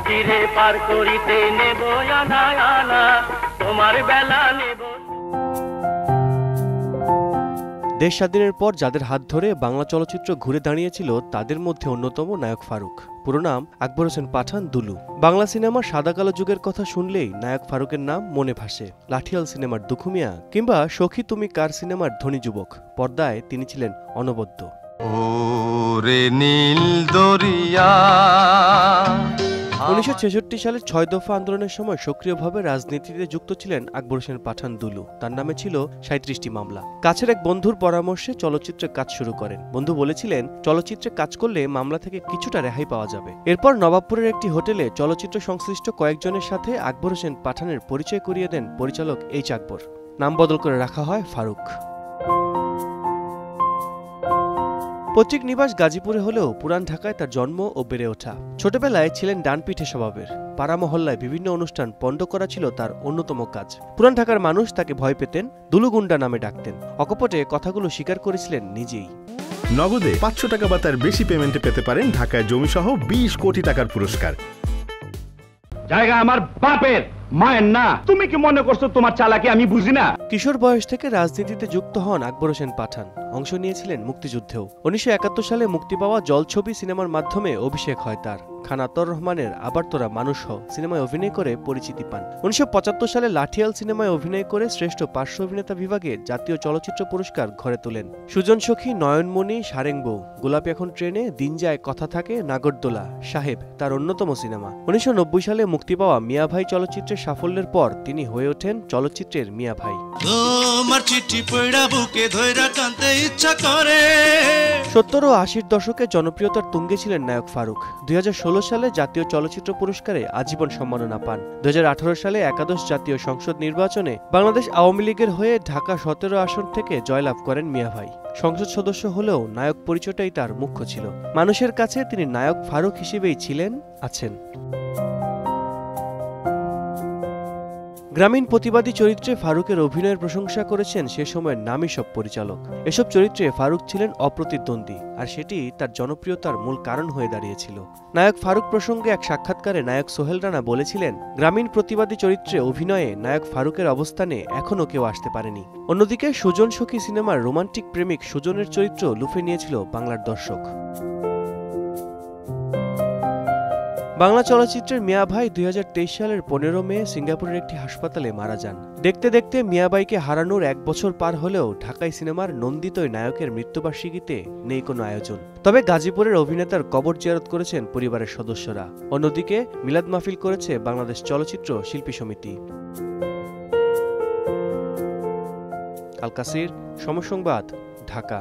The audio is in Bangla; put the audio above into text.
চিরে পার করিতে নেব আনা আনা তোমার বেলা নেব। দেশ স্বাধীনের পর যাদের হাত ধরে বাংলা চলচ্চিত্র ঘুরে দাঁড়িয়েছিল তাদের মধ্যে অন্যতম নায়ক ফারুক। পুরো নাম আকবর হোসেন পাঠান দুলু। বাংলা সিনেমার সাদা কালো যুগের কথা শুনলেই নায়ক ফারুকের নাম মনে ভাসে। লাঠিয়াল সিনেমার দুখুমিয়া কিংবা সখী তুমি কার সিনেমার ধনী যুবক, পর্দায় তিনি ছিলেন অনবদ্য। ওরে নীল দরিয়া। 1966 সালের 6 দফা আন্দোলনের সময় সক্রিয়ভাবে রাজনীতিতে যুক্ত ছিলেন আকবর হোসেন পাঠান দুলু। তার নামে ছিল 37টি মামলা। কাছের এক বন্ধুর পরামর্শে চলচ্চিত্রে কাজ শুরু করেন। বন্ধু বলেছিলেন চলচ্চিত্রে কাজ করলে মামলা থেকে কিছুটা রেহাই পাওয়া যাবে। এরপর নবাবপুরের একটি হোটেলে চলচ্চিত্র সংশ্লিষ্ট কয়েকজনের সাথে আকবর হোসেন পাঠানের পরিচয় করিয়ে দেন পরিচালক এইচ আকবর। নাম বদল করে রাখা হয় ফারুক। পৈতৃক নিবাস গাজীপুরে হলেও পুরান ঢাকায় তার জন্ম ও বেড়ে ওঠা। ছোটবেলায় ছিলেন ডানপিঠে স্বভাবের। পাড়া মহল্লায় বিভিন্ন অনুষ্ঠান পণ্ড করা ছিল তার অন্যতম কাজ। পুরান ঢাকার মানুষ তাকে ভয় পেতেন, দুলুগুন্ডা নামে ডাকতেন। অকপটে কথাগুলো স্বীকার করেছিলেন নিজেই। নগদে 500 টাকা বা তার বেশি পেমেন্টে পেতে পারেন ঢাকায় জমিসহ 20 কোটি টাকার পুরস্কার। জায়গা আমার বাপের, মায়ের না। তুমি কি মনে করছো তোমার চালাকি আমি বুঝি না? কিশোর বয়স থেকে রাজনীতিতে যুক্ত হন আকবর হোসেন পাঠান। অংশ নিয়েছিলেন মুক্তিযুদ্ধেও। 1971 সালে মুক্তি পাওয়া জলছবি সিনেমার মাধ্যমে অভিষেক হয় তার। খান আতর রহমানের আবার তোরা মানুষ হ সিনেমায় অভিনয় করে পরিচিতি পান। 1975 সালে লাঠিয়াল সিনেমায় অভিনয় করে শ্রেষ্ঠ পার্শ্ব অভিনেতা বিভাগে জাতীয় চলচ্চিত্র পুরস্কার ঘরে তোলেন। সুজন সখী, নয়নমণি, সারেং বউ, গোলাপি এখন ট্রেনে, দিন যায় কথা থাকে, নাগরদোলা, সাহেব তার অন্যতম সিনেমা। 1990 সালে মুক্তি পাওয়া মিয়া ভাই চলচ্চিত্রের সাফল্যের পর তিনি হয়ে ওঠেন চলচ্চিত্রের মিয়া ভাই। 70 ও 80-র দশকে জনপ্রিয়তার তুঙ্গে ছিলেন নায়ক ফারুক। 2016 সালে জাতীয় চলচ্চিত্র পুরস্কারে আজীবন সম্মাননা পান। 2018 সালে একাদশ জাতীয় সংসদ নির্বাচনে বাংলাদেশ আওয়ামী লীগের হয়ে ঢাকা 17 আসন থেকে জয়লাভ করেন মিয়া ভাই। সংসদ সদস্য হলেও নায়ক পরিচয়টাই তার মুখ্য ছিল। মানুষের কাছে তিনি নায়ক ফারুক হিসেবেই ছিলেন, আছেন। গ্রামীণ প্রতিবাদী চরিত্রে ফারুকের অভিনয়ের প্রশংসা করেছেন সে সময়ের নামী সব পরিচালক। এসব চরিত্রে ফারুক ছিলেন অপ্রতিদ্বন্দ্বী, আর সেটি তার জনপ্রিয়তার মূল কারণ হয়ে দাঁড়িয়েছিল। নায়ক ফারুক প্রসঙ্গে এক সাক্ষাৎকারে নায়ক সোহেল রানা বলেছিলেন, গ্রামীণ প্রতিবাদী চরিত্রে অভিনয়ে নায়ক ফারুকের অবস্থানে এখনও কেউ আসতে পারেনি। অন্যদিকে সুজন সখী সিনেমার রোমান্টিক প্রেমিক সুজনের চরিত্র লুফে নিয়েছিল বাংলার দর্শক। বাংলা চলচ্চিত্রের মিয়া ভাই 2023 সালের 15 মে সিঙ্গাপুরের একটি হাসপাতালে মারা যান। দেখতে দেখতে মিয়াবাইকে হারানোর 1 বছর পার হলেও ঢাকাই সিনেমার নন্দিত নায়কের মৃত্যুবার্ষিকীতে নেই কোনো আয়োজন। তবে গাজীপুরের অভিনেতার কবর জিয়ারত করেছেন পরিবারের সদস্যরা। অন্যদিকে মিলাদ মাহফিল করেছে বাংলাদেশ চলচ্চিত্র শিল্পী সমিতি। আল কাসির, সময় সংবাদ, ঢাকা।